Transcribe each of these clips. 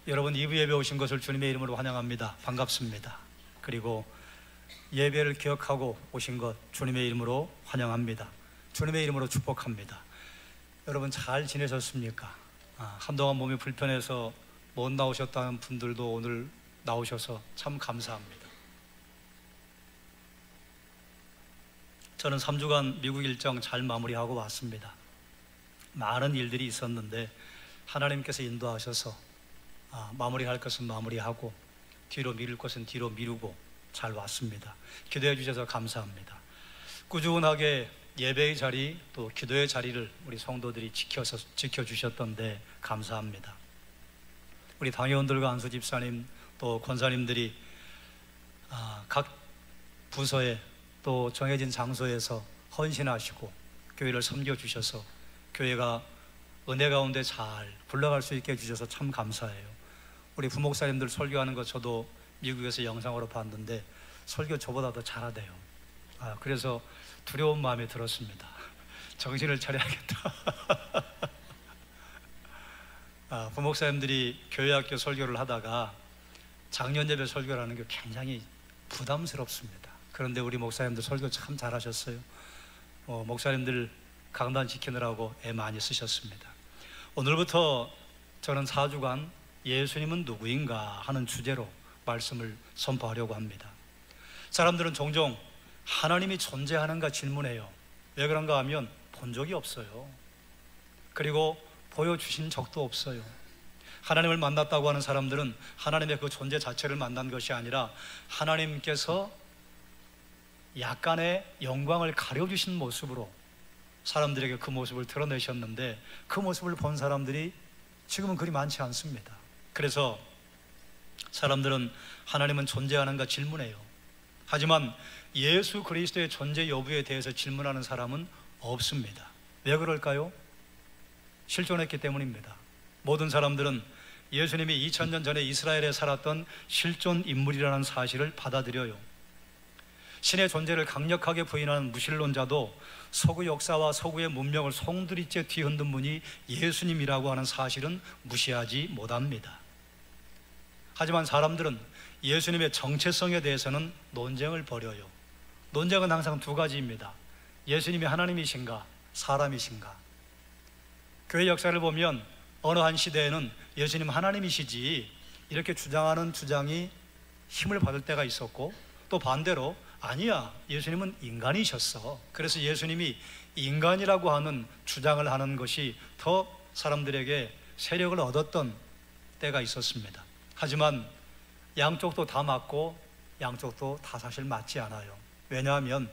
여러분 2부 예배 오신 것을 주님의 이름으로 환영합니다. 반갑습니다. 그리고 예배를 기억하고 오신 것 주님의 이름으로 환영합니다. 주님의 이름으로 축복합니다. 여러분 잘 지내셨습니까? 한동안 몸이 불편해서 못 나오셨다는 분들도 오늘 나오셔서 참 감사합니다. 저는 3주간 미국 일정 잘 마무리하고 왔습니다. 많은 일들이 있었는데 하나님께서 인도하셔서 마무리할 것은 마무리하고 뒤로 미룰 것은 뒤로 미루고 잘 왔습니다. 기도해 주셔서 감사합니다. 꾸준하게 예배의 자리 또 기도의 자리를 우리 성도들이 지켜주셨던데 감사합니다. 우리 당회원들과 안수 집사님 또 권사님들이 각 부서에 또 정해진 장소에서 헌신하시고 교회를 섬겨주셔서 교회가 은혜 가운데 잘 굴러갈 수 있게 해주셔서 참 감사해요. 우리 부목사님들 설교하는 거 저도 미국에서 영상으로 봤는데 설교 저보다 더 잘하대요. 그래서 두려운 마음이 들었습니다. 정신을 차려야겠다. 부목사님들이 교회학교 설교를 하다가 작년 예배 설교를 하는 게 굉장히 부담스럽습니다. 그런데 우리 목사님들 설교 참 잘하셨어요. 목사님들 강단 지키느라고 애 많이 쓰셨습니다. 오늘부터 저는 4주간 예수님은 누구인가 하는 주제로 말씀을 선포하려고 합니다. 사람들은 종종 하나님이 존재하는가 질문해요. 왜 그런가 하면 본 적이 없어요. 그리고 보여주신 적도 없어요. 하나님을 만났다고 하는 사람들은 하나님의 그 존재 자체를 만난 것이 아니라 하나님께서 약간의 영광을 가려주신 모습으로 사람들에게 그 모습을 드러내셨는데 그 모습을 본 사람들이 지금은 그리 많지 않습니다. 그래서 사람들은 하나님은 존재하는가 질문해요. 하지만 예수 그리스도의 존재 여부에 대해서 질문하는 사람은 없습니다. 왜 그럴까요? 실존했기 때문입니다. 모든 사람들은 예수님이 2000년 전에 이스라엘에 살았던 실존 인물이라는 사실을 받아들여요. 신의 존재를 강력하게 부인하는 무신론자도 서구 역사와 서구의 문명을 송두리째 뒤흔든 분이 예수님이라고 하는 사실은 무시하지 못합니다. 하지만 사람들은 예수님의 정체성에 대해서는 논쟁을 벌여요. 논쟁은 항상 두 가지입니다. 예수님이 하나님이신가 사람이신가. 교회 역사를 보면 어느 한 시대에는 예수님 하나님이시지 이렇게 주장하는 주장이 힘을 받을 때가 있었고, 또 반대로 아니야, 예수님은 인간이셨어. 그래서 예수님이 인간이라고 하는 주장을 하는 것이 더 사람들에게 세력을 얻었던 때가 있었습니다. 하지만 양쪽도 다 맞고 양쪽도 다 사실 맞지 않아요. 왜냐하면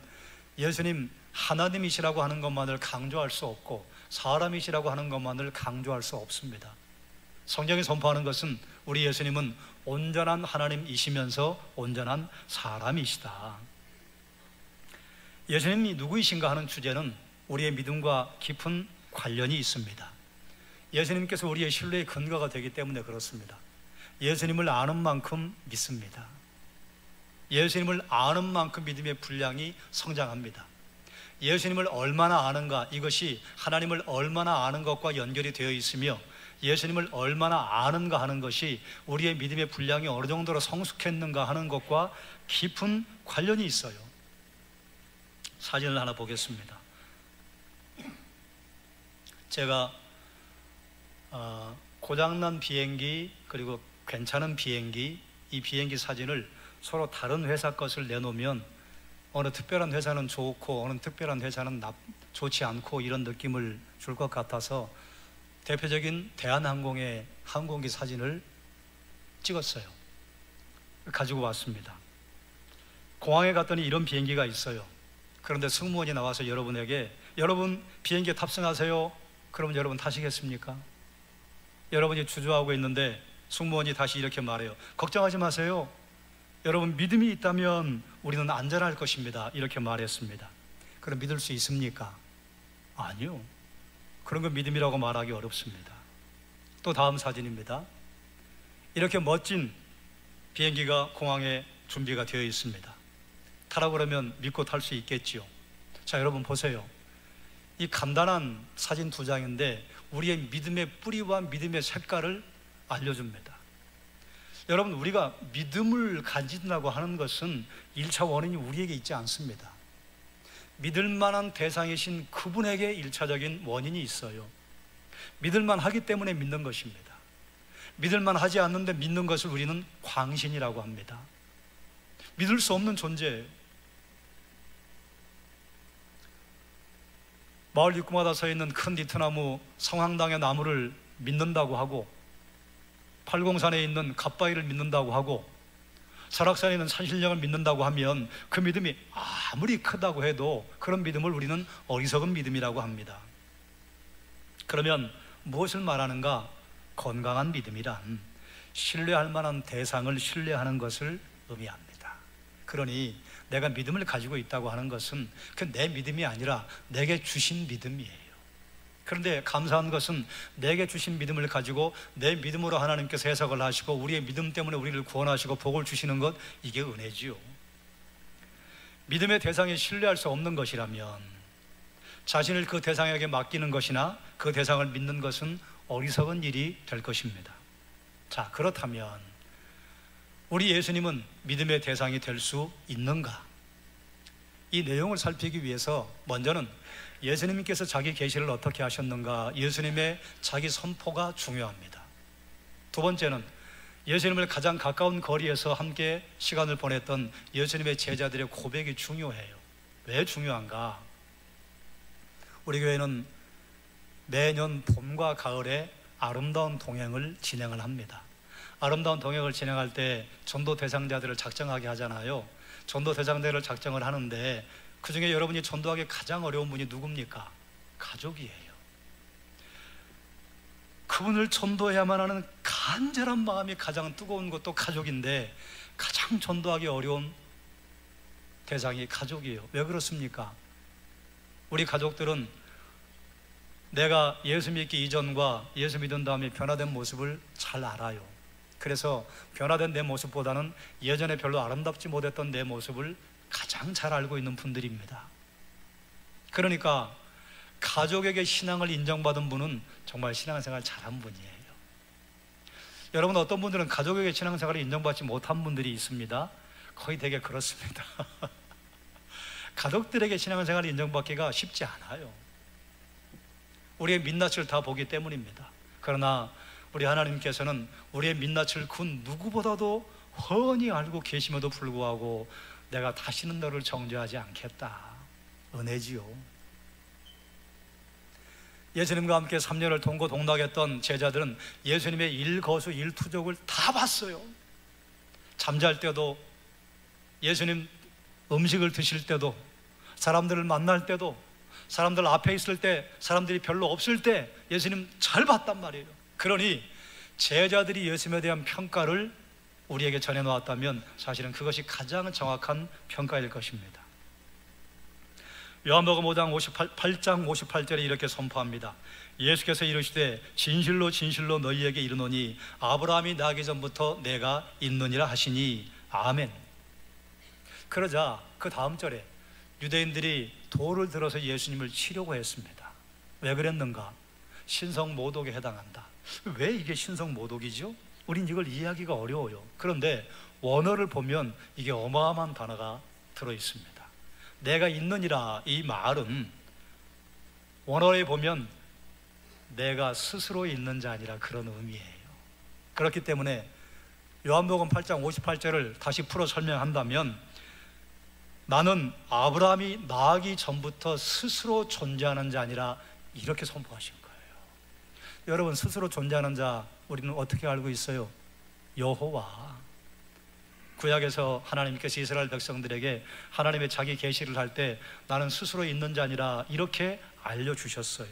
예수님 하나님이시라고 하는 것만을 강조할 수 없고 사람이시라고 하는 것만을 강조할 수 없습니다. 성경이 선포하는 것은 우리 예수님은 온전한 하나님이시면서 온전한 사람이시다. 예수님이 누구이신가 하는 주제는 우리의 믿음과 깊은 관련이 있습니다. 예수님께서 우리의 신뢰의 근거가 되기 때문에 그렇습니다. 예수님을 아는 만큼 믿습니다. 예수님을 아는 만큼 믿음의 분량이 성장합니다. 예수님을 얼마나 아는가, 이것이 하나님을 얼마나 아는 것과 연결이 되어 있으며 예수님을 얼마나 아는가 하는 것이 우리의 믿음의 분량이 어느 정도로 성숙했는가 하는 것과 깊은 관련이 있어요. 사진을 하나 보겠습니다. 제가 고장난 비행기 그리고 괜찮은 비행기, 이 비행기 사진을 서로 다른 회사 것을 내놓으면 어느 특별한 회사는 좋고 어느 특별한 회사는 좋지 않고 이런 느낌을 줄 것 같아서 대표적인 대한항공의 항공기 사진을 찍었어요. 가지고 왔습니다. 공항에 갔더니 이런 비행기가 있어요. 그런데 승무원이 나와서 여러분에게 여러분 비행기에 탑승하세요. 그러면 여러분 타시겠습니까? 여러분이 주저하고 있는데 승무원이 다시 이렇게 말해요. 걱정하지 마세요. 여러분 믿음이 있다면 우리는 안전할 것입니다. 이렇게 말했습니다. 그럼 믿을 수 있습니까? 아니요. 그런 거 믿음이라고 말하기 어렵습니다. 또 다음 사진입니다. 이렇게 멋진 비행기가 공항에 준비가 되어 있습니다. 타라고 그러면 믿고 탈 수 있겠지요. 자, 여러분 보세요. 이 간단한 사진 두 장인데 우리의 믿음의 뿌리와 믿음의 색깔을 알려줍니다. 여러분, 우리가 믿음을 가진다고 하는 것은 1차 원인이 우리에게 있지 않습니다. 믿을 만한 대상이신 그분에게 1차적인 원인이 있어요. 믿을만 하기 때문에 믿는 것입니다. 믿을만 하지 않는데 믿는 것을 우리는 광신이라고 합니다. 믿을 수 없는 존재예요. 마을 입구마다 서 있는 큰 니트나무 성황당의 나무를 믿는다고 하고, 팔공산에 있는 갓바위를 믿는다고 하고, 설악산에 있는 산신령을 믿는다고 하면 그 믿음이 아무리 크다고 해도 그런 믿음을 우리는 어리석은 믿음이라고 합니다. 그러면 무엇을 말하는가? 건강한 믿음이란 신뢰할 만한 대상을 신뢰하는 것을 의미합니다. 그러니 내가 믿음을 가지고 있다고 하는 것은 그 내 믿음이 아니라 내게 주신 믿음이에요. 그런데 감사한 것은 내게 주신 믿음을 가지고 내 믿음으로 하나님께서 해석을 하시고 우리의 믿음 때문에 우리를 구원하시고 복을 주시는 것, 이게 은혜지요. 믿음의 대상에 신뢰할 수 없는 것이라면 자신을 그 대상에게 맡기는 것이나 그 대상을 믿는 것은 어리석은 일이 될 것입니다. 자, 그렇다면 우리 예수님은 믿음의 대상이 될 수 있는가? 이 내용을 살피기 위해서 먼저는 예수님께서 자기 계시를 어떻게 하셨는가, 예수님의 자기 선포가 중요합니다. 두 번째는 예수님을 가장 가까운 거리에서 함께 시간을 보냈던 예수님의 제자들의 고백이 중요해요. 왜 중요한가? 우리 교회는 매년 봄과 가을에 아름다운 동행을 진행을 합니다. 아름다운 동행을 진행할 때 전도 대상자들을 작정하게 하잖아요. 전도 대상자를 작정을 하는데 그 중에 여러분이 전도하기 가장 어려운 분이 누굽니까? 가족이에요. 그분을 전도해야만 하는 간절한 마음이 가장 뜨거운 것도 가족인데 가장 전도하기 어려운 대상이 가족이에요. 왜 그렇습니까? 우리 가족들은 내가 예수 믿기 이전과 예수 믿은 다음에 변화된 모습을 잘 알아요. 그래서 변화된 내 모습보다는 예전에 별로 아름답지 못했던 내 모습을 가장 잘 알고 있는 분들입니다. 그러니까 가족에게 신앙을 인정받은 분은 정말 신앙생활 잘한 분이에요. 여러분, 어떤 분들은 가족에게 신앙생활을 인정받지 못한 분들이 있습니다. 거의 대개 그렇습니다. 가족들에게 신앙생활을 인정받기가 쉽지 않아요. 우리의 민낯을 다 보기 때문입니다. 그러나 우리 하나님께서는 우리의 민낯을 그 누구보다도 훤히 알고 계심에도 불구하고 내가 다시는 너를 정죄하지 않겠다. 은혜지요. 예수님과 함께 3년을 동고동락했던 제자들은 예수님의 일거수 일투족을 다 봤어요. 잠잘 때도, 예수님 음식을 드실 때도, 사람들을 만날 때도, 사람들 앞에 있을 때, 사람들이 별로 없을 때 예수님 잘 봤단 말이에요. 그러니 제자들이 예수님에 대한 평가를 우리에게 전해놓았다면 사실은 그것이 가장 정확한 평가일 것입니다. 요한복음 8장 58절에 이렇게 선포합니다. 예수께서 이르시되 진실로 진실로 너희에게 이르노니 아브라함이 나기 전부터 내가 있느니라 하시니 아멘. 그러자 그 다음 절에 유대인들이 돌을 들어서 예수님을 치려고 했습니다. 왜 그랬는가? 신성모독에 해당한다. 왜 이게 신성모독이죠? 우린 이걸 이해하기가 어려워요. 그런데 원어를 보면 이게 어마어마한 단어가 들어있습니다. 내가 있느니라, 이 말은 원어에 보면 내가 스스로 있는 자 아니라 그런 의미예요. 그렇기 때문에 요한복음 8장 58절을 다시 풀어 설명한다면 나는 아브라함이 나기 전부터 스스로 존재하는 자 아니라 이렇게 선포하신 거예요. 여러분, 스스로 존재하는 자 우리는 어떻게 알고 있어요? 여호와. 구약에서 하나님께서 이스라엘 백성들에게 하나님의 자기 계시를 할 때 나는 스스로 있는 자 아니라 이렇게 알려주셨어요.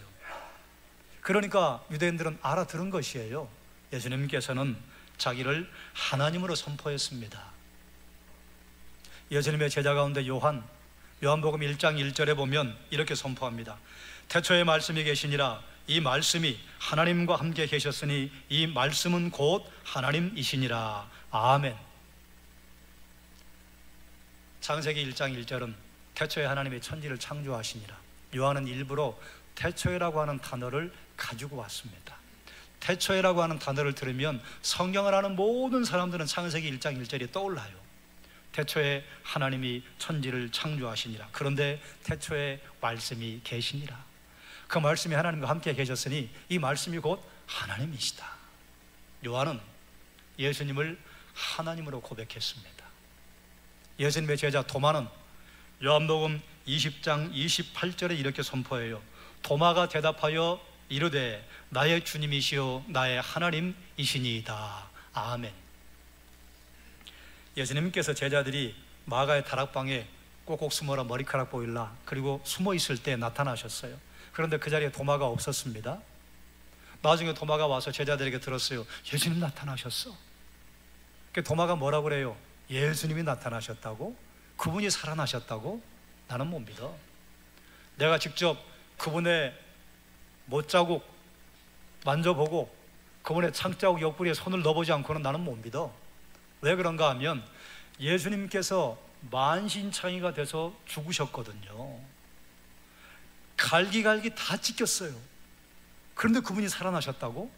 그러니까 유대인들은 알아들은 것이에요. 예수님께서는 자기를 하나님으로 선포했습니다. 예수님의 제자 가운데 요한복음 1장 1절에 보면 이렇게 선포합니다. 태초에 말씀이 계시니라, 이 말씀이 하나님과 함께 계셨으니 이 말씀은 곧 하나님이시니라. 아멘. 창세기 1장 1절은 태초에 하나님의 천지를 창조하시니라. 요한은 일부러 태초에라고 하는 단어를 가지고 왔습니다. 태초에라고 하는 단어를 들으면 성경을 아는 모든 사람들은 창세기 1장 1절이 떠올라요. 태초에 하나님이 천지를 창조하시니라. 그런데 태초에 말씀이 계시니라. 그 말씀이 하나님과 함께 계셨으니 이 말씀이 곧 하나님이시다. 요한은 예수님을 하나님으로 고백했습니다. 예수님의 제자 도마는 요한복음 20장 28절에 이렇게 선포해요. 도마가 대답하여 이르되 나의 주님이시요 나의 하나님이시니이다. 아멘. 예수님께서 제자들이 마가의 다락방에 꼭꼭 숨어라 머리카락 보일라 그리고 숨어 있을 때 나타나셨어요. 그런데 그 자리에 도마가 없었습니다. 나중에 도마가 와서 제자들에게 들었어요. 예수님 나타나셨어. 도마가 뭐라고 그래요? 예수님이 나타나셨다고? 그분이 살아나셨다고? 나는 못 믿어. 내가 직접 그분의 못자국 만져보고 그분의 창자국 옆구리에 손을 넣어보지 않고는 나는 못 믿어. 왜 그런가 하면 예수님께서 만신창이가 돼서 죽으셨거든요. 갈기갈기 다 찢겼어요. 그런데 그분이 살아나셨다고?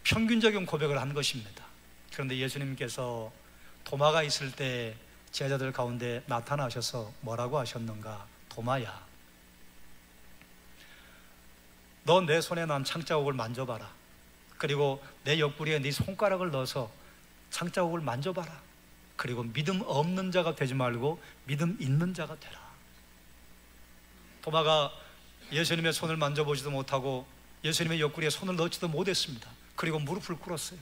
평균적인 고백을 한 것입니다. 그런데 예수님께서 도마가 있을 때 제자들 가운데 나타나셔서 뭐라고 하셨는가? 도마야, 너 내 손에 난 창자국을 만져봐라. 그리고 내 옆구리에 네 손가락을 넣어서 창자국을 만져봐라. 그리고 믿음 없는 자가 되지 말고 믿음 있는 자가 되라. 도마가 예수님의 손을 만져보지도 못하고 예수님의 옆구리에 손을 넣지도 못했습니다. 그리고 무릎을 꿇었어요.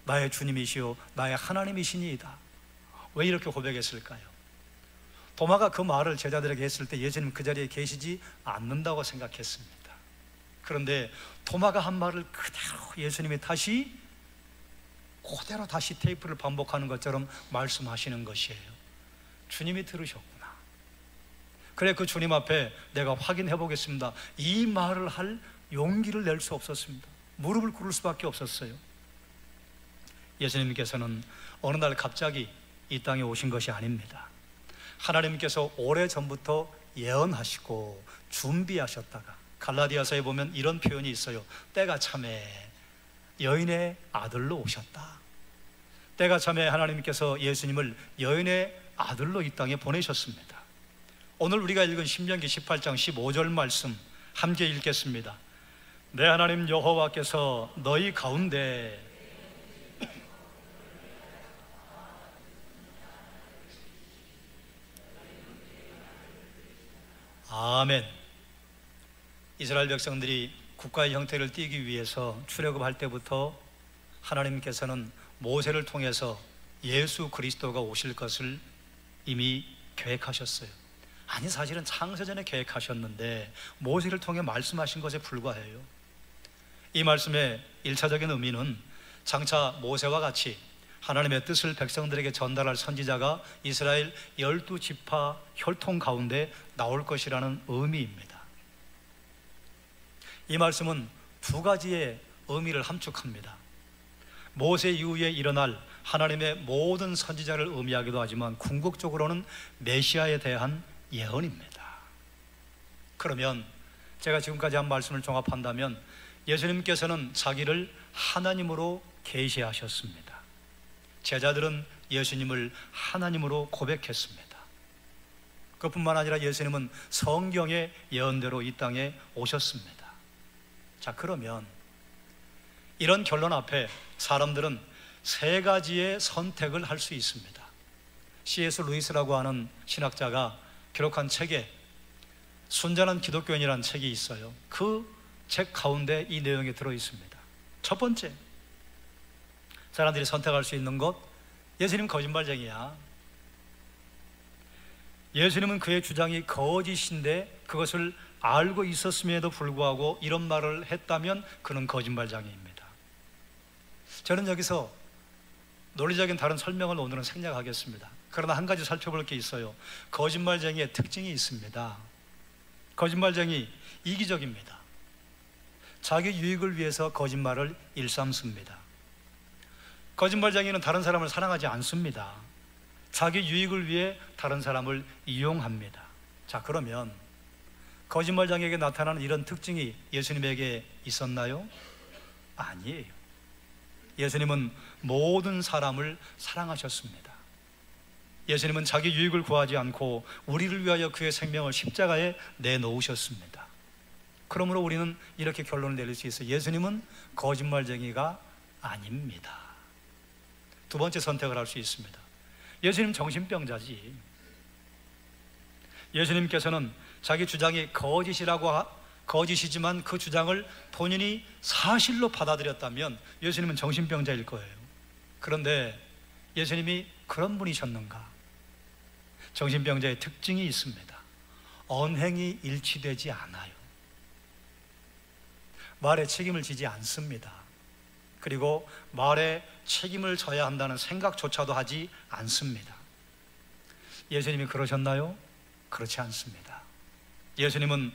나의 주님이시요 나의 하나님이시니이다. 왜 이렇게 고백했을까요? 도마가 그 말을 제자들에게 했을 때 예수님 그 자리에 계시지 않는다고 생각했습니다. 그런데 도마가 한 말을 그대로 예수님이 그대로 다시 테이프를 반복하는 것처럼 말씀하시는 것이에요. 주님이 들으셨구나. 그래, 그 주님 앞에 내가 확인해 보겠습니다. 이 말을 할 용기를 낼 수 없었습니다. 무릎을 꿇을 수밖에 없었어요. 예수님께서는 어느 날 갑자기 이 땅에 오신 것이 아닙니다. 하나님께서 오래전부터 예언하시고 준비하셨다가 갈라디아서에 보면 이런 표현이 있어요. 때가 참에 여인의 아들로 오셨다. 때가 참에 하나님께서 예수님을 여인의 아들로 이 땅에 보내셨습니다. 오늘 우리가 읽은 신명기 18장 15절 말씀 함께 읽겠습니다. 내 하나님 여호와께서 너희 가운데 아멘. 이스라엘 백성들이 국가의 형태를 띠기 위해서 출애굽할 때부터 하나님께서는 모세를 통해서 예수 그리스도가 오실 것을 이미 계획하셨어요. 아니, 사실은 창세전에 계획하셨는데 모세를 통해 말씀하신 것에 불과해요. 이 말씀의 1차적인 의미는 장차 모세와 같이 하나님의 뜻을 백성들에게 전달할 선지자가 이스라엘 12지파 혈통 가운데 나올 것이라는 의미입니다. 이 말씀은 두 가지의 의미를 함축합니다. 모세 이후에 일어날 하나님의 모든 선지자를 의미하기도 하지만 궁극적으로는 메시아에 대한 예언입니다. 그러면 제가 지금까지 한 말씀을 종합한다면 예수님께서는 자기를 하나님으로 계시하셨습니다. 제자들은 예수님을 하나님으로 고백했습니다. 그뿐만 아니라 예수님은 성경의 예언대로 이 땅에 오셨습니다. 자, 그러면 이런 결론 앞에 사람들은 세 가지의 선택을 할 수 있습니다. C.S. 루이스라고 하는 신학자가 기록한 책에 순전한 기독교인이라는 책이 있어요. 그 책 가운데 이 내용이 들어있습니다. 첫 번째, 사람들이 선택할 수 있는 것, 예수님 거짓말쟁이야. 예수님은 그의 주장이 거짓인데 그것을 알고 있었음에도 불구하고 이런 말을 했다면 그는 거짓말쟁이입니다. 저는 여기서 논리적인 다른 설명을 오늘은 생략하겠습니다. 그러나 한 가지 살펴볼 게 있어요. 거짓말쟁이의 특징이 있습니다. 거짓말쟁이 이기적입니다. 자기 유익을 위해서 거짓말을 일삼습니다. 거짓말쟁이는 다른 사람을 사랑하지 않습니다. 자기 유익을 위해 다른 사람을 이용합니다. 자, 그러면 거짓말장애에게 나타나는 이런 특징이 예수님에게 있었나요? 아니에요. 예수님은 모든 사람을 사랑하셨습니다. 예수님은 자기 유익을 구하지 않고 우리를 위하여 그의 생명을 십자가에 내놓으셨습니다. 그러므로 우리는 이렇게 결론을 내릴 수 있어요. 예수님은 거짓말쟁이가 아닙니다. 두 번째 선택을 할 수 있습니다. 예수님 정신병자지. 예수님께서는 자기 주장이 거짓이지만 그 주장을 본인이 사실로 받아들였다면 예수님은 정신병자일 거예요. 그런데 예수님이 그런 분이셨는가? 정신병자의 특징이 있습니다. 언행이 일치되지 않아요. 말에 책임을 지지 않습니다. 그리고 말에 책임을 져야 한다는 생각조차도 하지 않습니다. 예수님이 그러셨나요? 그렇지 않습니다. 예수님은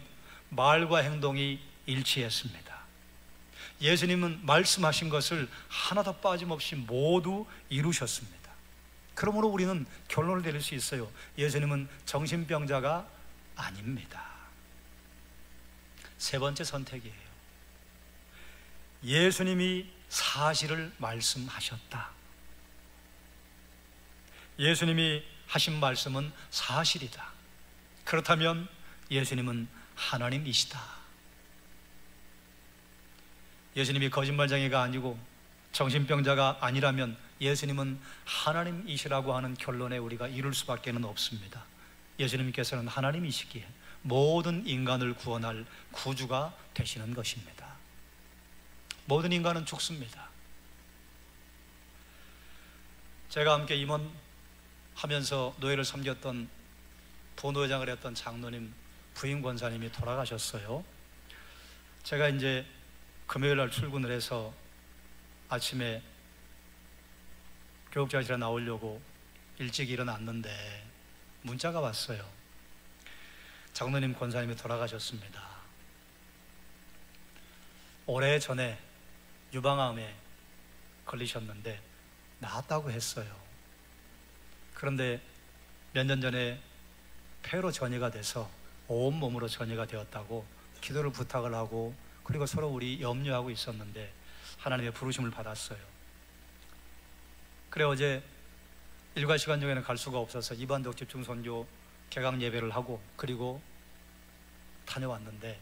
말과 행동이 일치했습니다. 예수님은 말씀하신 것을 하나도 빠짐없이 모두 이루셨습니다. 그러므로 우리는 결론을 내릴 수 있어요. 예수님은 정신병자가 아닙니다. 세 번째 선택이에요. 예수님이 사실을 말씀하셨다. 예수님이 하신 말씀은 사실이다. 그렇다면 예수님은 하나님이시다. 예수님이 거짓말쟁이가 아니고 정신병자가 아니라면 예수님은 하나님이시라고 하는 결론에 우리가 이룰 수밖에 없습니다. 예수님께서는 하나님이시기에 모든 인간을 구원할 구주가 되시는 것입니다. 모든 인간은 죽습니다. 제가 함께 임원하면서 노예를 섬겼던 부노회장을 했던 장로님 부임 권사님이 돌아가셨어요. 제가 이제 금요일 날 출근을 해서 아침에 교육자실에 나오려고 일찍 일어났는데 문자가 왔어요. 장로님 권사님이 돌아가셨습니다. 오래전에 유방암에 걸리셨는데 나았다고 했어요. 그런데 몇 년 전에 폐로 전이가 돼서 온몸으로 전이가 되었다고 기도를 부탁을 하고, 그리고 서로 우리 염려하고 있었는데 하나님의 부르심을 받았어요. 그래 어제 일과 시간 중에는 갈 수가 없어서 이반독 집중선교 개강 예배를 하고 그리고 다녀왔는데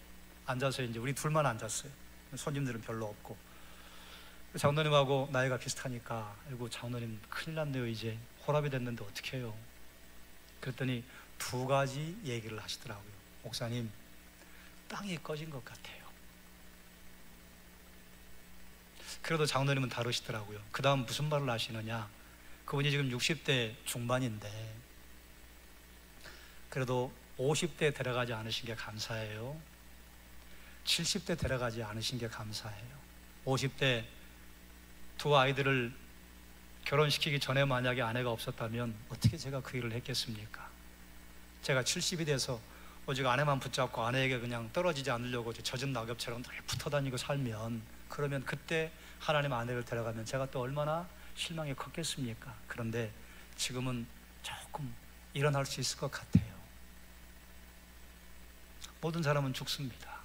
앉아서 이제 우리 둘만 앉았어요. 손님들은 별로 없고. 장로님하고 나이가 비슷하니까 아이고 장로님 큰일 났네요. 이제 호랍이 됐는데 어떻게 해요? 그랬더니 두 가지 얘기를 하시더라고요. 목사님, 땅이 꺼진 것 같아요. 그래도 장로님은 다르시더라고요. 그 다음 무슨 말을 하시느냐, 그분이 지금 60대 중반인데 그래도 50대 데려가지 않으신 게 감사해요. 70대 데려가지 않으신 게 감사해요. 50대 두 아이들을 결혼시키기 전에 만약에 아내가 없었다면 어떻게 제가 그 일을 했겠습니까? 제가 70이 돼서 오직 아내만 붙잡고 아내에게 그냥 떨어지지 않으려고 젖은 낙엽처럼 늘 붙어다니고 살면, 그러면 그때 하나님 아내를 데려가면 제가 또 얼마나 실망이 컸겠습니까? 그런데 지금은 조금 일어날 수 있을 것 같아요. 모든 사람은 죽습니다.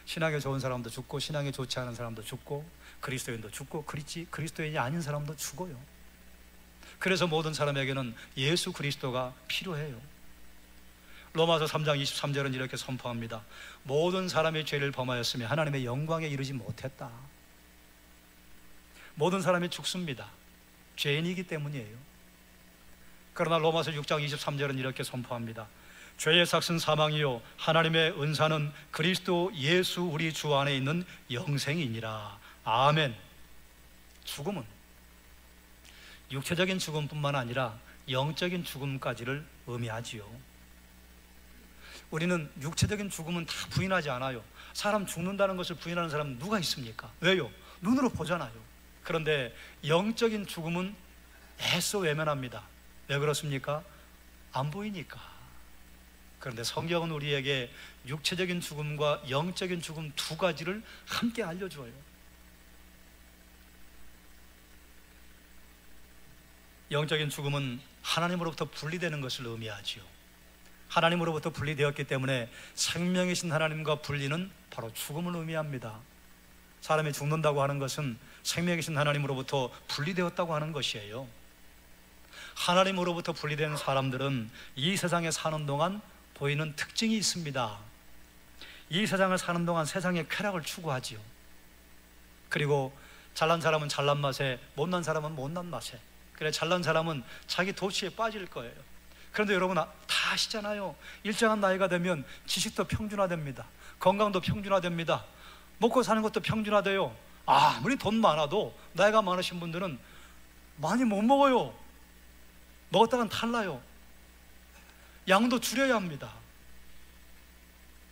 신앙이 좋은 사람도 죽고 신앙이 좋지 않은 사람도 죽고 그리스도인도 죽고 그리스도인이 아닌 사람도 죽어요. 그래서 모든 사람에게는 예수 그리스도가 필요해요. 로마서 3장 23절은 이렇게 선포합니다. 모든 사람이 죄를 범하였으며 하나님의 영광에 이르지 못했다. 모든 사람이 죽습니다. 죄인이기 때문이에요. 그러나 로마서 6장 23절은 이렇게 선포합니다. 죄의 삭은 사망이요 하나님의 은사는 그리스도 예수 우리 주 안에 있는 영생이니라. 아멘. 죽음은 육체적인 죽음뿐만 아니라 영적인 죽음까지를 의미하지요. 우리는 육체적인 죽음은 다 부인하지 않아요. 사람 죽는다는 것을 부인하는 사람은 누가 있습니까? 왜요? 눈으로 보잖아요. 그런데 영적인 죽음은 애써 외면합니다. 왜 그렇습니까? 안 보이니까. 그런데 성경은 우리에게 육체적인 죽음과 영적인 죽음 두 가지를 함께 알려줘요. 영적인 죽음은 하나님으로부터 분리되는 것을 의미하지요. 하나님으로부터 분리되었기 때문에 생명이신 하나님과 분리는 바로 죽음을 의미합니다. 사람이 죽는다고 하는 것은 생명이신 하나님으로부터 분리되었다고 하는 것이에요. 하나님으로부터 분리된 사람들은 이 세상에 사는 동안 보이는 특징이 있습니다. 이 세상을 사는 동안 세상의 쾌락을 추구하지요. 그리고 잘난 사람은 잘난 맛에, 못난 사람은 못난 맛에. 그래, 잘난 사람은 자기 도취에 빠질 거예요. 그런데 여러분 다 아시잖아요. 일정한 나이가 되면 지식도 평준화됩니다. 건강도 평준화됩니다. 먹고 사는 것도 평준화돼요. 아무리 돈 많아도 나이가 많으신 분들은 많이 못 먹어요. 먹었다간 탈나요. 양도 줄여야 합니다.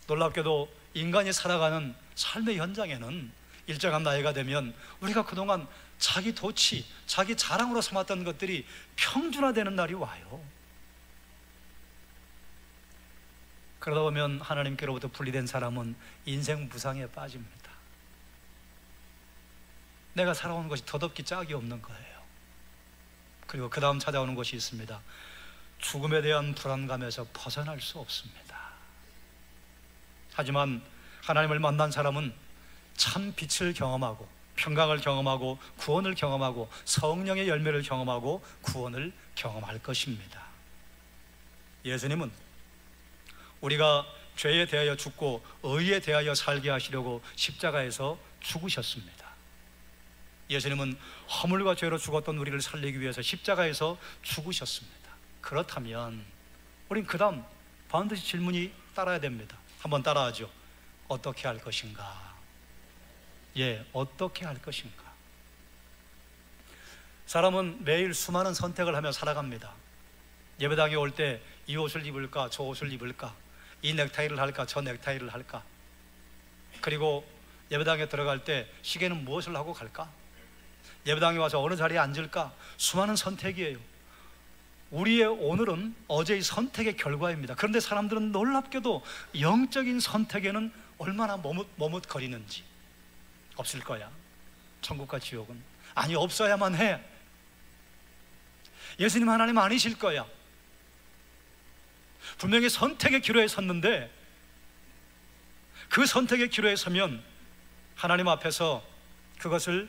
놀랍게도 인간이 살아가는 삶의 현장에는 일정한 나이가 되면 우리가 그동안 자기 도취, 자기 자랑으로 삼았던 것들이 평준화되는 날이 와요. 그러다 보면 하나님께로부터 분리된 사람은 인생 무상에 빠집니다. 내가 살아온 것이 더덥기 짝이 없는 거예요. 그리고 그 다음 찾아오는 것이 있습니다. 죽음에 대한 불안감에서 벗어날 수 없습니다. 하지만 하나님을 만난 사람은 참 빛을 경험하고 평강을 경험하고 구원을 경험하고 성령의 열매를 경험하고 구원을 경험할 것입니다. 예수님은 우리가 죄에 대하여 죽고 의에 대하여 살게 하시려고 십자가에서 죽으셨습니다. 예수님은 허물과 죄로 죽었던 우리를 살리기 위해서 십자가에서 죽으셨습니다. 그렇다면 우린 그 다음 반드시 질문이 따라야 됩니다. 한번 따라하죠. 어떻게 할 것인가? 예, 어떻게 할 것인가? 사람은 매일 수많은 선택을 하며 살아갑니다. 예배당에 올 때 이 옷을 입을까 저 옷을 입을까, 이 넥타이를 할까 저 넥타이를 할까, 그리고 예배당에 들어갈 때 시계는 무엇을 하고 갈까, 예배당에 와서 어느 자리에 앉을까, 수많은 선택이에요. 우리의 오늘은 어제의 선택의 결과입니다. 그런데 사람들은 놀랍게도 영적인 선택에는 얼마나 머뭇거리는지. 없을 거야. 천국과 지옥은. 아니, 없어야만 해. 예수님 하나님 아니실 거야. 분명히 선택의 기로에 섰는데 그 선택의 기로에 서면 하나님 앞에서 그것을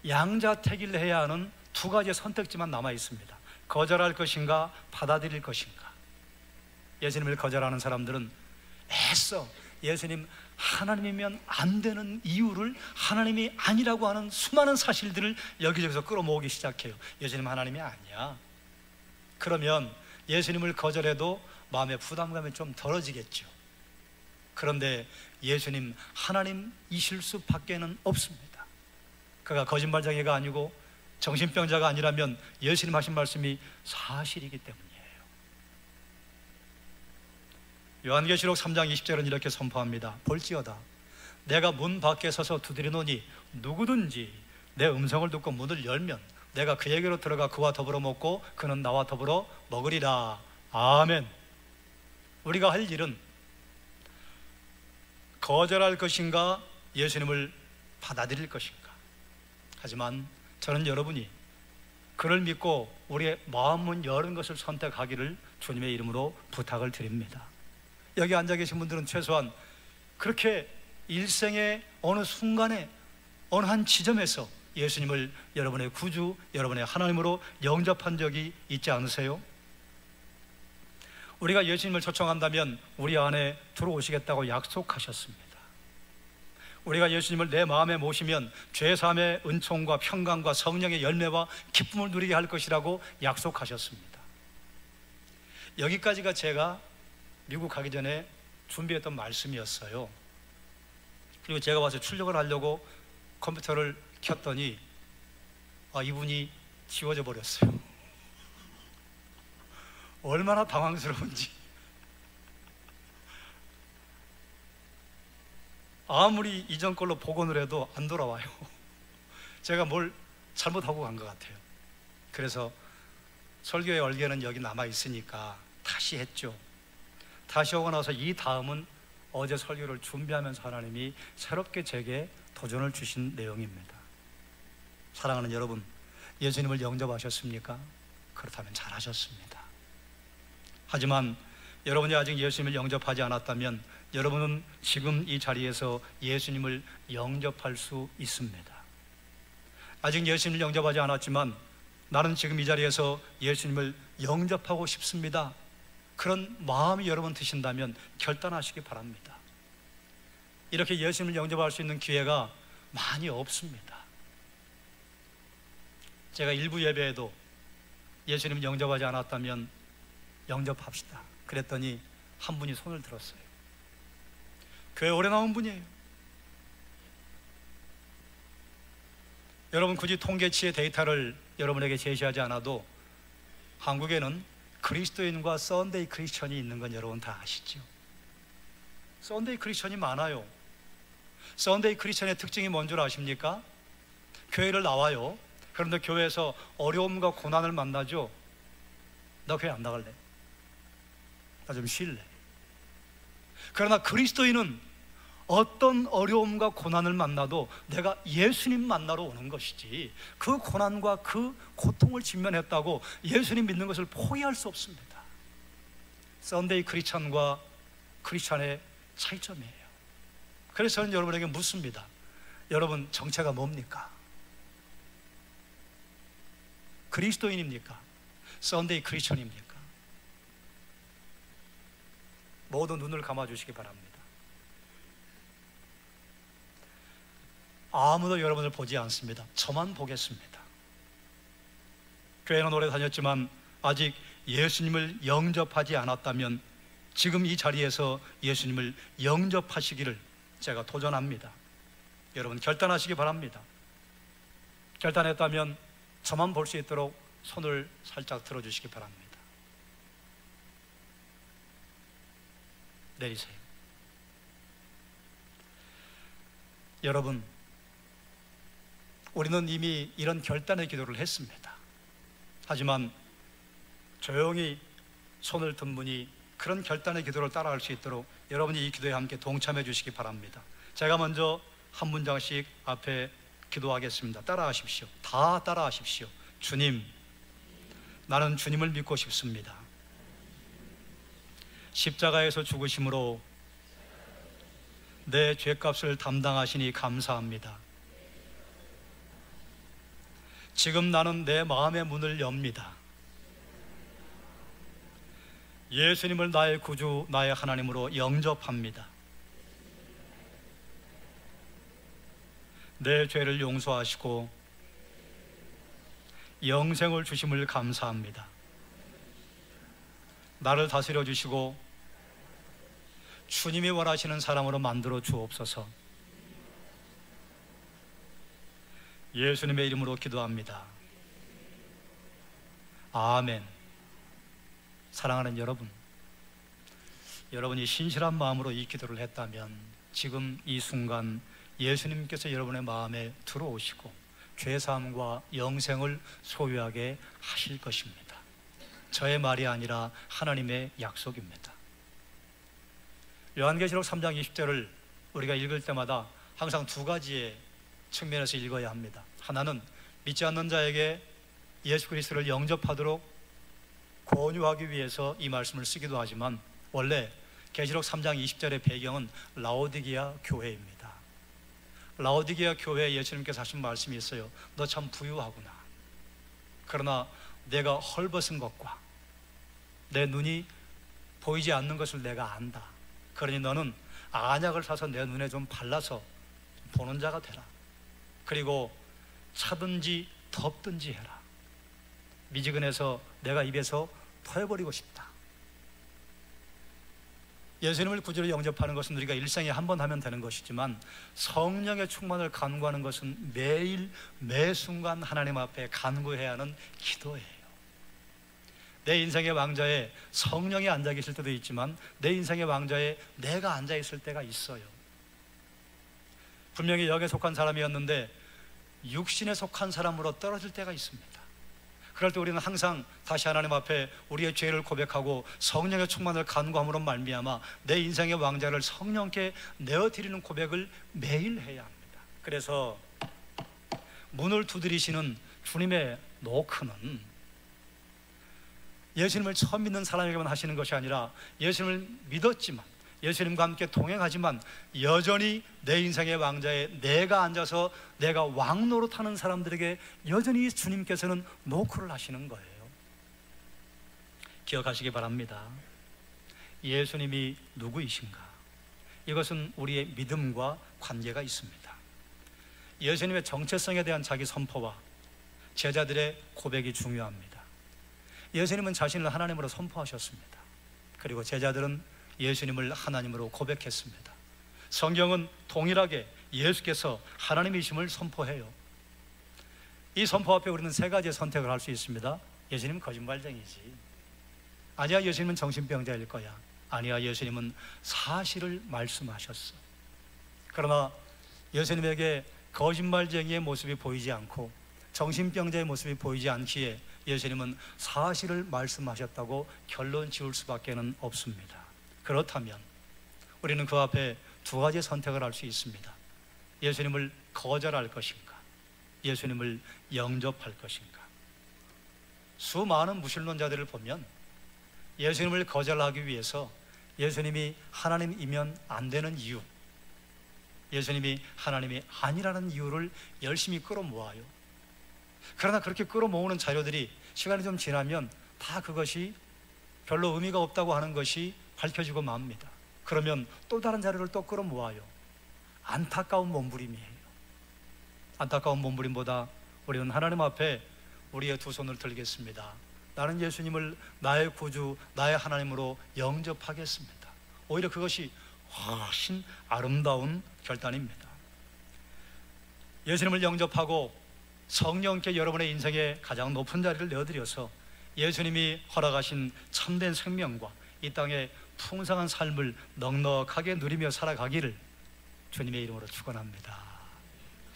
양자택일 해야 하는 두 가지의 선택지만 남아 있습니다. 거절할 것인가, 받아들일 것인가. 예수님을 거절하는 사람들은 애써 예수님 하나님이면 안 되는 이유를 하나님이 아니라고 하는 수많은 사실들을 여기저기서 끌어모으기 시작해요. 예수님 하나님이 아니야. 그러면 예수님을 거절해도 마음의 부담감이 좀 덜어지겠죠. 그런데 예수님 하나님이실 수밖에는 없습니다. 그가 거짓말쟁이가 아니고 정신병자가 아니라면 예수님 하신 말씀이 사실이기 때문이에요. 요한계시록 3장 20절은 이렇게 선포합니다. 볼지어다 내가 문 밖에 서서 두드리노니 누구든지 내 음성을 듣고 문을 열면 내가 그에게로 들어가 그와 더불어 먹고 그는 나와 더불어 먹으리라. 아멘. 우리가 할 일은 거절할 것인가, 예수님을 받아들일 것인가. 하지만 저는 여러분이 그를 믿고 우리의 마음문 여는 것을 선택하기를 주님의 이름으로 부탁을 드립니다. 여기 앉아 계신 분들은 최소한 그렇게 일생의 어느 순간에 어느 한 지점에서 예수님을 여러분의 구주, 여러분의 하나님으로 영접한 적이 있지 않으세요? 우리가 예수님을 초청한다면 우리 안에 들어오시겠다고 약속하셨습니다. 우리가 예수님을 내 마음에 모시면 죄사함의 은총과 평강과 성령의 열매와 기쁨을 누리게 할 것이라고 약속하셨습니다. 여기까지가 제가 미국 가기 전에 준비했던 말씀이었어요. 그리고 제가 와서 출력을 하려고 컴퓨터를 켰더니 이분이 지워져 버렸어요. 얼마나 당황스러운지. 아무리 이전 걸로 복원을 해도 안 돌아와요. 제가 뭘 잘못하고 간 것 같아요. 그래서 설교의 얼개는 여기 남아 있으니까 다시 했죠. 다시 오고 나서 이 다음은 어제 설교를 준비하면서 하나님이 새롭게 제게 도전을 주신 내용입니다. 사랑하는 여러분, 예수님을 영접하셨습니까? 그렇다면 잘하셨습니다. 하지만 여러분이 아직 예수님을 영접하지 않았다면 여러분은 지금 이 자리에서 예수님을 영접할 수 있습니다. 아직 예수님을 영접하지 않았지만 나는 지금 이 자리에서 예수님을 영접하고 싶습니다. 그런 마음이 여러분 드신다면 결단하시기 바랍니다. 이렇게 예수님을 영접할 수 있는 기회가 많이 없습니다. 제가 일부 예배에도 예수님을 영접하지 않았다면 영접합시다 그랬더니 한 분이 손을 들었어요. 교회 오래 나온 분이에요. 여러분 굳이 통계치의 데이터를 여러분에게 제시하지 않아도 한국에는 그리스도인과 썬데이 크리스천이 있는 건 여러분 다 아시죠? 썬데이 크리스천이 많아요. 썬데이 크리스천의 특징이 뭔 줄 아십니까? 교회를 나와요. 그런데 교회에서 어려움과 고난을 만나죠. 나 교회 안 나갈래. 나 좀 쉴래. 그러나 그리스도인은 어떤 어려움과 고난을 만나도 내가 예수님 만나러 오는 것이지 그 고난과 그 고통을 직면했다고 예수님 믿는 것을 포기할 수 없습니다. 썬데이 크리스천과 크리스천의 차이점이에요. 그래서 저는 여러분에게 묻습니다. 여러분 정체가 뭡니까? 그리스도인입니까? 썬데이 크리스천입니까? 모두 눈을 감아주시기 바랍니다. 아무도 여러분을 보지 않습니다. 저만 보겠습니다. 교회는 오래 다녔지만 아직 예수님을 영접하지 않았다면 지금 이 자리에서 예수님을 영접하시기를 제가 도전합니다. 여러분 결단하시기 바랍니다. 결단했다면 저만 볼 수 있도록 손을 살짝 들어주시기 바랍니다. 내리세요. 여러분, 우리는 이미 이런 결단의 기도를 했습니다. 하지만 조용히 손을 든 분이 그런 결단의 기도를 따라할 수 있도록 여러분이 이 기도에 함께 동참해 주시기 바랍니다. 제가 먼저 한 문장씩 앞에 기도하겠습니다. 따라하십시오. 다 따라하십시오. 주님, 나는 주님을 믿고 싶습니다. 십자가에서 죽으심으로 내 죄값을 담당하시니 감사합니다. 지금 나는 내 마음의 문을 엽니다. 예수님을 나의 구주, 나의 하나님으로 영접합니다. 내 죄를 용서하시고 영생을 주심을 감사합니다. 나를 다스려 주시고 주님이 원하시는 사람으로 만들어 주옵소서. 예수님의 이름으로 기도합니다. 아멘. 사랑하는 여러분, 여러분이 신실한 마음으로 이 기도를 했다면 지금 이 순간 예수님께서 여러분의 마음에 들어오시고 죄사함과 영생을 소유하게 하실 것입니다. 저의 말이 아니라 하나님의 약속입니다. 요한계시록 3장 20절을 우리가 읽을 때마다 항상 두 가지의 측면에서 읽어야 합니다. 하나는 믿지 않는 자에게 예수 그리스도를 영접하도록 권유하기 위해서 이 말씀을 쓰기도 하지만 원래 계시록 3장 20절의 배경은 라오디게아 교회입니다. 라오디게아 교회에 예수님께서 하신 말씀이 있어요. 너 참 부유하구나. 그러나 내가 헐벗은 것과 내 눈이 보이지 않는 것을 내가 안다. 그러니 너는 안약을 사서 내 눈에 좀 발라서 보는 자가 되라. 그리고 차든지 덥든지 해라. 미지근해서 내가 입에서 토해버리고 싶다. 예수님을 구주로 영접하는 것은 우리가 일생에 한 번 하면 되는 것이지만 성령의 충만을 간구하는 것은 매일 매 순간 하나님 앞에 간구해야 하는 기도예요. 내 인생의 왕좌에 성령이 앉아 계실 때도 있지만 내 인생의 왕좌에 내가 앉아 있을 때가 있어요. 분명히 영에 속한 사람이었는데 육신에 속한 사람으로 떨어질 때가 있습니다. 그럴 때 우리는 항상 다시 하나님 앞에 우리의 죄를 고백하고 성령의 충만을 간구함으로 말미암아 내 인생의 왕좌를 성령께 내어드리는 고백을 매일 해야 합니다. 그래서 문을 두드리시는 주님의 노크는 예수님을 처음 믿는 사람에게만 하시는 것이 아니라 예수님을 믿었지만, 예수님과 함께 동행하지만 여전히 내 인생의 왕자에 내가 앉아서 내가 왕 노릇하는 사람들에게 여전히 주님께서는 노크를 하시는 거예요. 기억하시기 바랍니다. 예수님이 누구이신가? 이것은 우리의 믿음과 관계가 있습니다. 예수님의 정체성에 대한 자기 선포와 제자들의 고백이 중요합니다. 예수님은 자신을 하나님으로 선포하셨습니다. 그리고 제자들은 예수님을 하나님으로 고백했습니다. 성경은 동일하게 예수께서 하나님이심을 선포해요. 이 선포 앞에 우리는 세 가지의 선택을 할 수 있습니다. 예수님은 거짓말쟁이지. 아니야, 예수님은 정신병자일 거야. 아니야, 예수님은 사실을 말씀하셨어. 그러나 예수님에게 거짓말쟁이의 모습이 보이지 않고 정신병자의 모습이 보이지 않기에 예수님은 사실을 말씀하셨다고 결론 지을 수밖에 없습니다. 그렇다면 우리는 그 앞에 두 가지 선택을 할 수 있습니다. 예수님을 거절할 것인가, 예수님을 영접할 것인가. 수많은 무신론자들을 보면 예수님을 거절하기 위해서 예수님이 하나님이면 안 되는 이유, 예수님이 하나님이 아니라는 이유를 열심히 끌어모아요. 그러나 그렇게 끌어모으는 자료들이 시간이 좀 지나면 다 그것이 별로 의미가 없다고 하는 것이 밝혀지고 맙니다. 그러면 또 다른 자료를 또 끌어모아요. 안타까운 몸부림이에요. 안타까운 몸부림보다 우리는 하나님 앞에 우리의 두 손을 들겠습니다. 나는 예수님을 나의 구주, 나의 하나님으로 영접하겠습니다. 오히려 그것이 훨씬 아름다운 결단입니다. 예수님을 영접하고 성령께 여러분의 인생에 가장 높은 자리를 내어드려서 예수님이 허락하신 참된 생명과 이 땅의 풍성한 삶을 넉넉하게 누리며 살아가기를 주님의 이름으로 축원합니다.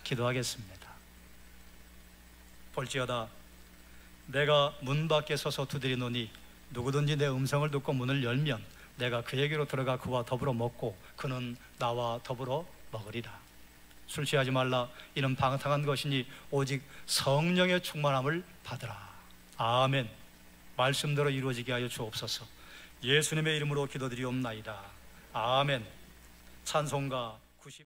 기도하겠습니다. 볼지어다 내가 문 밖에 서서 두드리노니 누구든지 내 음성을 듣고 문을 열면 내가 그에게로 들어가 그와 더불어 먹고 그는 나와 더불어 먹으리라. 술 취하지 말라. 이는 방탕한 것이니 오직 성령의 충만함을 받으라. 아멘. 말씀대로 이루어지게 하여 주옵소서. 예수님의 이름으로 기도드리옵나이다. 아멘. 찬송가 90